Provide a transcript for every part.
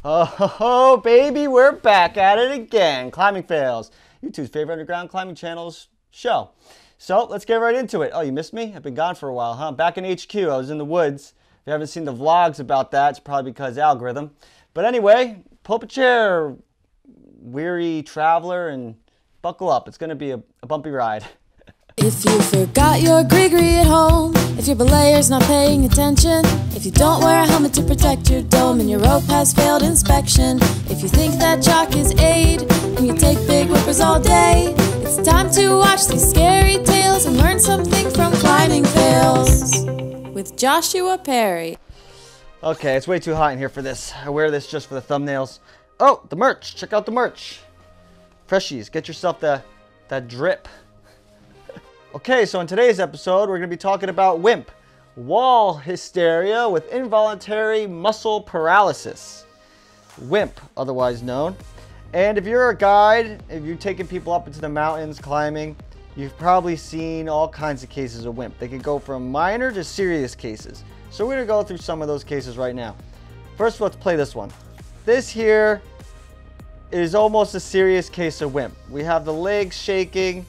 Oh, baby, we're back at it again. Climbing Fails, YouTube's favorite underground climbing channel's show. So let's get right into it. Oh, you missed me? I've been gone for a while, huh? Back in HQ, I was in the woods. If you haven't seen the vlogs about that, it's probably because algorithm. But anyway, pull up a chair, weary traveler, and buckle up. It's going to be a bumpy ride. If you forgot your gree-gree at home, if your belayer's not paying attention, if you don't wear a helmet to protect your dome and your rope has failed inspection, if you think that chalk is aid and you take big whippers all day, it's time to watch these scary tales and learn something from Climbing Fails with Joshua Perry. Okay, it's way too hot in here for this. I wear this just for the thumbnails. Oh, the merch. Check out the merch. Freshies, get yourself that drip. Okay, so in today's episode, we're going to be talking about W.H.I.M.P, wall hysteria with involuntary muscle paralysis. W.H.I.M.P, otherwise known. And if you're a guide, if you're taking people up into the mountains climbing, you've probably seen all kinds of cases of W.H.I.M.P. They can go from minor to serious cases. So we're going to go through some of those cases right now. First, let's play this one. This here is almost a serious case of W.H.I.M.P. We have the legs shaking.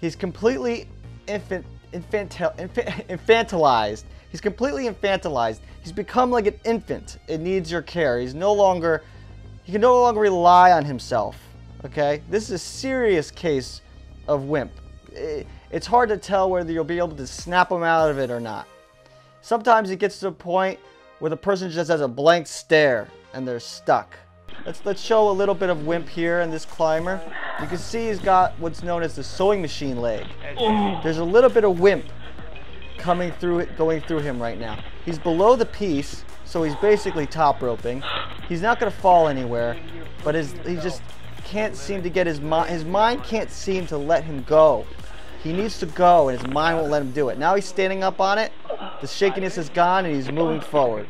He's completely infantilized. He's completely infantilized. He's become like an infant. It needs your care. He can no longer rely on himself. Okay? This is a serious case of W.H.I.M.P. It's hard to tell whether you'll be able to snap him out of it or not. Sometimes it gets to a point where the person just has a blank stare and they're stuck. Let's show a little bit of W.H.I.M.P here in this climber. You can see he's got what's known as the sewing machine leg. There's a little bit of W.H.I.M.P going through him right now. He's below the piece, so he's basically top roping. He's not going to fall anywhere, but he just can't seem to get his mind can't seem to let him go. He needs to go, and his mind won't let him do it. Now he's standing up on it. The shakiness is gone, and he's moving forward.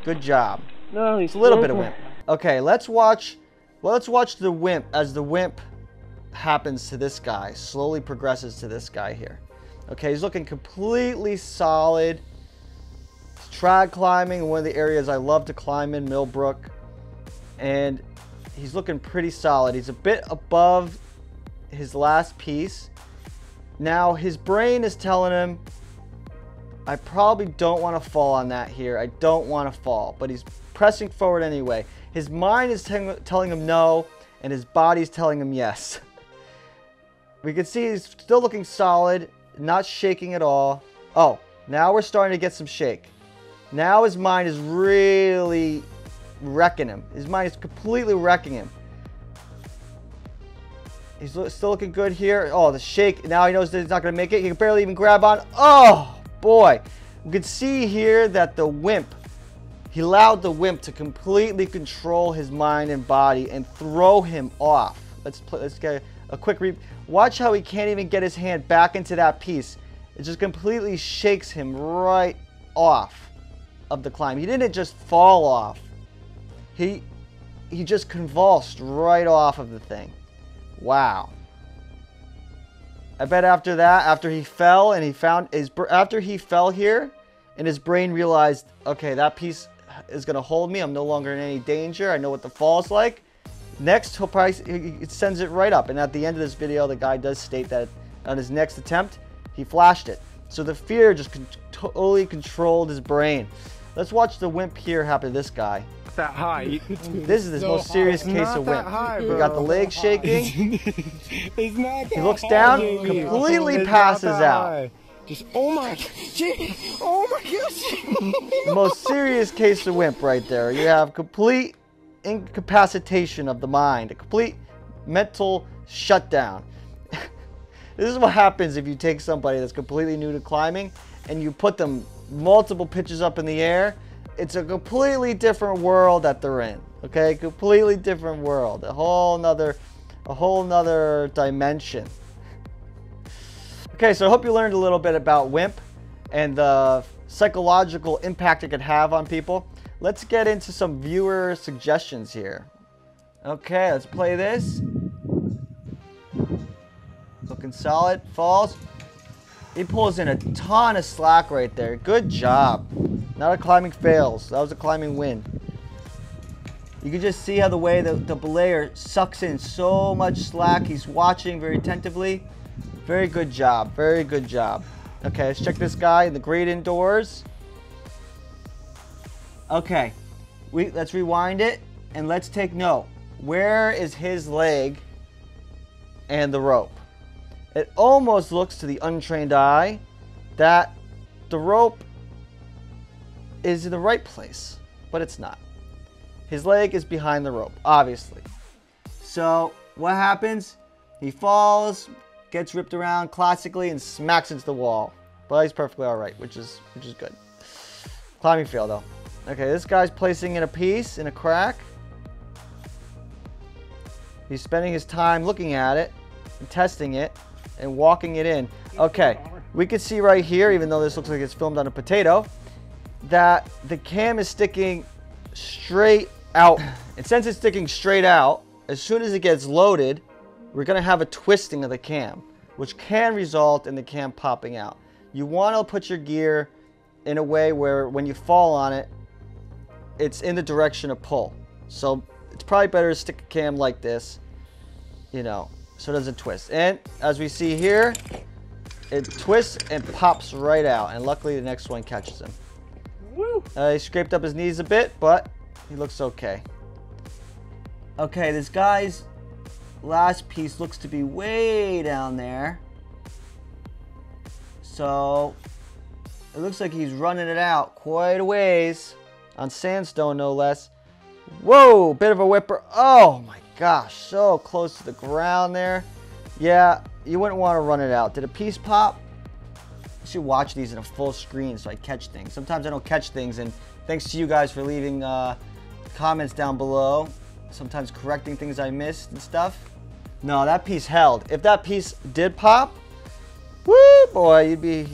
Good job. It's a little bit of W.H.I.M.P. Okay, let's watch the W.H.I.M.P as the W.H.I.M.P happens to this guy, slowly progresses to this guy here. Okay, he's looking completely solid. He's trad climbing, one of the areas I love to climb in, Millbrook. And he's looking pretty solid. He's a bit above his last piece. Now, his brain is telling him, I probably don't want to fall on that here. I don't want to fall, but he's pressing forward anyway. His mind is telling him no, and his body's telling him yes. We can see he's still looking solid, not shaking at all. Oh, now we're starting to get some shake. Now his mind is really wrecking him. His mind is completely wrecking him. He's still looking good here. Oh, the shake. Now he knows that he's not going to make it. He can barely even grab on. Oh, boy. We can see here that the W.H.I.M.P, he allowed the W.H.I.M.P to completely control his mind and body and throw him off. Let's get a quick watch how he can't even get his hand back into that piece. It just completely shakes him right off of the climb. He didn't just fall off. He just convulsed right off of the thing. Wow. I bet after that, after he fell and after he fell here and his brain realized, okay, that piece is going to hold me. I'm no longer in any danger. I know what the fall is like. Next, he sends it right up. And at the end of this video, the guy does state that on his next attempt, he flashed it. So the fear just totally controlled his brain. Let's watch the W.H.I.M.P here happen to this guy. That high. This is the most serious case of W.H.I.M.P. We got the legs shaking. It's not that He looks down, completely passes out. Just, oh my gosh. The most serious case of W.H.I.M.P right there. You have complete incapacitation of the mind, a complete mental shutdown. This is what happens if you take somebody that's completely new to climbing and you put them multiple pitches up in the air. It's a completely different world that they're in. Okay, completely different world, a whole nother dimension. Okay, so I hope you learned a little bit about W.H.I.M.P and the psychological impact it could have on people. Let's get into some viewer suggestions here. Okay, let's play this. Looking solid. Falls. He pulls in a ton of slack right there. Good job. Not a climbing fails. That was a climbing win. You can just see how the way the belayer sucks in so much slack. He's watching very attentively. Very good job. Very good job. Okay, let's check this guy in the great indoors. Okay, let's rewind it and let's take note. Where is his leg and the rope? It almost looks to the untrained eye that the rope is in the right place, but it's not. His leg is behind the rope, obviously. So what happens? He falls, gets ripped around classically, and smacks into the wall. But he's perfectly all right, which is good. Climbing fail though. Okay, this guy's placing in a piece in a crack. He's spending his time looking at it, and testing it, and walking it in. Okay, we can see right here, even though this looks like it's filmed on a potato, that the cam is sticking straight out. And since it's sticking straight out, as soon as it gets loaded, we're gonna have a twisting of the cam, which can result in the cam popping out. You wanna put your gear in a way where when you fall on it, it's in the direction of pull. So it's probably better to stick a cam like this, you know, so it doesn't twist. And as we see here, it twists and pops right out. And luckily the next one catches him. Woo! He scraped up his knees a bit, but he looks okay. Okay, this guy's last piece looks to be way down there. So it looks like he's running it out quite a ways on sandstone, no less. Whoa, bit of a whipper. Oh my gosh, so close to the ground there. Yeah, you wouldn't want to run it out. Did a piece pop? I should watch these in a full screen so I catch things. Sometimes I don't catch things, and thanks to you guys for leaving comments down below. Sometimes correcting things I missed and stuff. No, that piece held. If that piece did pop, woo boy, you'd be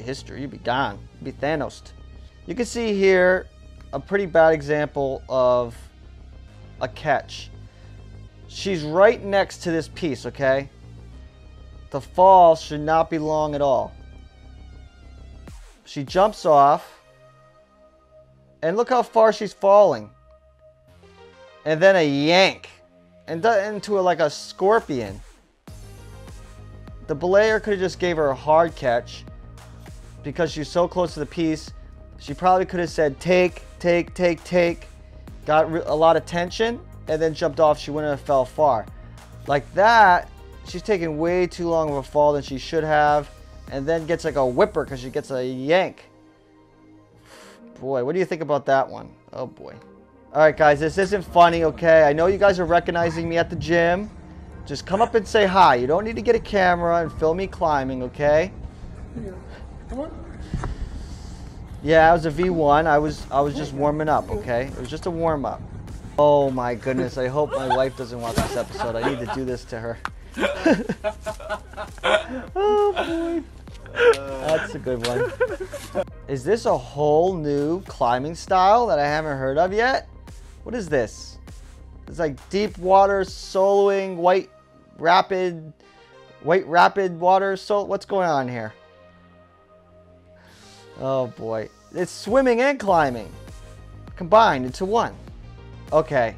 history. You'd be gone. You'd be Thanos. You can see here a pretty bad example of a catch. She's right next to this piece, okay? The fall should not be long at all. She jumps off, and look how far she's falling. And then a yank, and into like a scorpion. The belayer could have just gave her a hard catch because she's so close to the piece. She probably could have said take, got a lot of tension, and then jumped off. She wouldn't have fell far. Like that, she's taking way too long of a fall than she should have, and then gets like a whipper because she gets a yank. Boy, what do you think about that one? Oh boy. Alright guys, this isn't funny, okay? I know you guys are recognizing me at the gym. Just come up and say hi. You don't need to get a camera and film me climbing, okay? Come on. Yeah, it was a V1. I was just warming up, okay? It was just a warm-up. Oh my goodness, I hope my wife doesn't watch this episode. I need to do this to her. Oh boy. That's a good one. Is this a whole new climbing style that I haven't heard of yet? What is this? It's like deep water soloing, white rapid water. So what's going on here? Oh boy. It's swimming and climbing combined into one. Okay.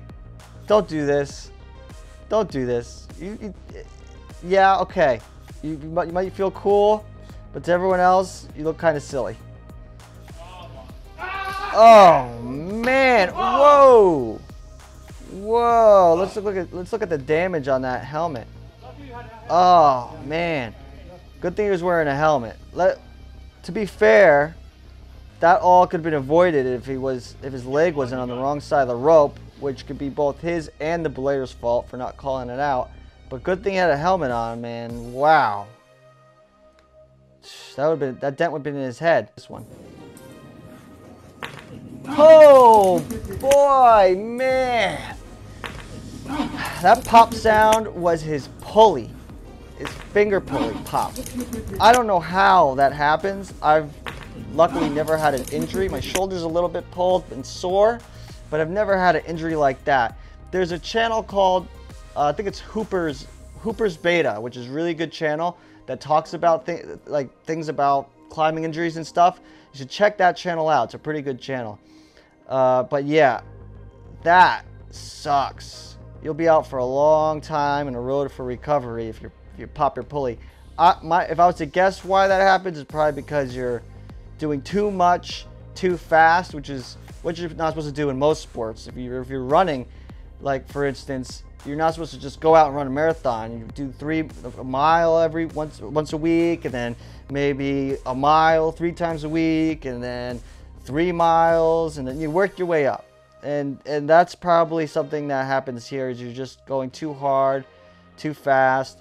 Don't do this. Don't do this. Yeah, okay. You might feel cool, but to everyone else, you look kind of silly. Oh man! Whoa! Whoa! Let's look at the damage on that helmet. Oh man! Good thing he was wearing a helmet. To be fair, that all could have been avoided if his leg wasn't on the wrong side of the rope, which could be both his and the belayer's fault for not calling it out. But good thing he had a helmet on, man. Wow. That dent would have been in his head. This one. Oh boy, man. That pop sound was his pulley. His finger pulley popped. I don't know how that happens. I've luckily never had an injury. My shoulder's a little bit pulled and sore, but I've never had an injury like that. There's a channel called, I think it's Hooper's Beta, which is a really good channel that talks about things about climbing injuries and stuff. You should check that channel out. It's a pretty good channel. But yeah, that sucks. You'll be out for a long time and a road for recovery if you pop your pulley. If I was to guess why that happens, it's probably because you're doing too much too fast, which is what you're not supposed to do in most sports. If you're running, like for instance, you're not supposed to just go out and run a marathon. You do a mile once a week, and then maybe a mile 3 times a week, and then 3 miles, and then you work your way up. And that's probably something that happens here, is you're just going too hard, too fast,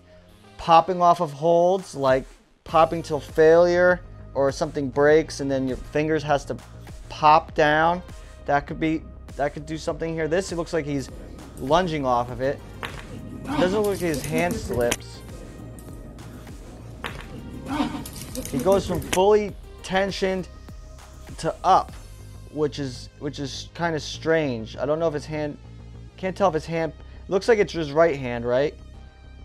popping off of holds, like popping till failure, or something breaks and then your fingers has to pop down. That could do something here. It looks like he's lunging off of it. It doesn't look like his hand slips. He goes from fully tensioned to up, which is kind of strange. I don't know if his hand, can't tell if his hand, looks like it's his right hand, right?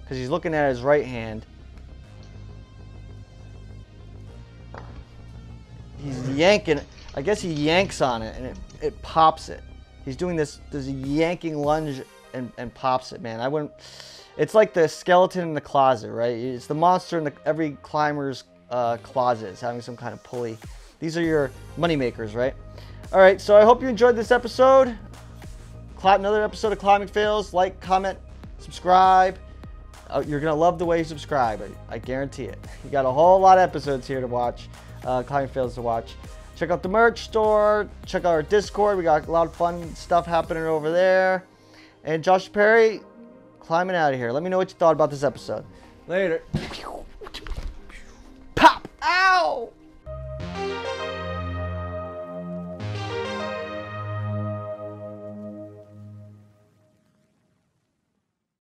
Because he's looking at his right hand. He's yanking, I guess he yanks on it and it pops it. He's doing this yanking lunge and pops it, man. It's like the skeleton in the closet, right? It's the monster in every climber's closet is having some kind of pulley. These are your money makers, right? All right, so I hope you enjoyed this episode. Another episode of Climbing Fails. Like, comment, subscribe. You're gonna love the way you subscribe. I guarantee it. You got a whole lot of episodes here to watch. Climbing Fails to watch. Check out the merch store. Check out our Discord. We got a lot of fun stuff happening over there. And Josh Perry, climbing out of here. Let me know what you thought about this episode. Later. Pop! Ow!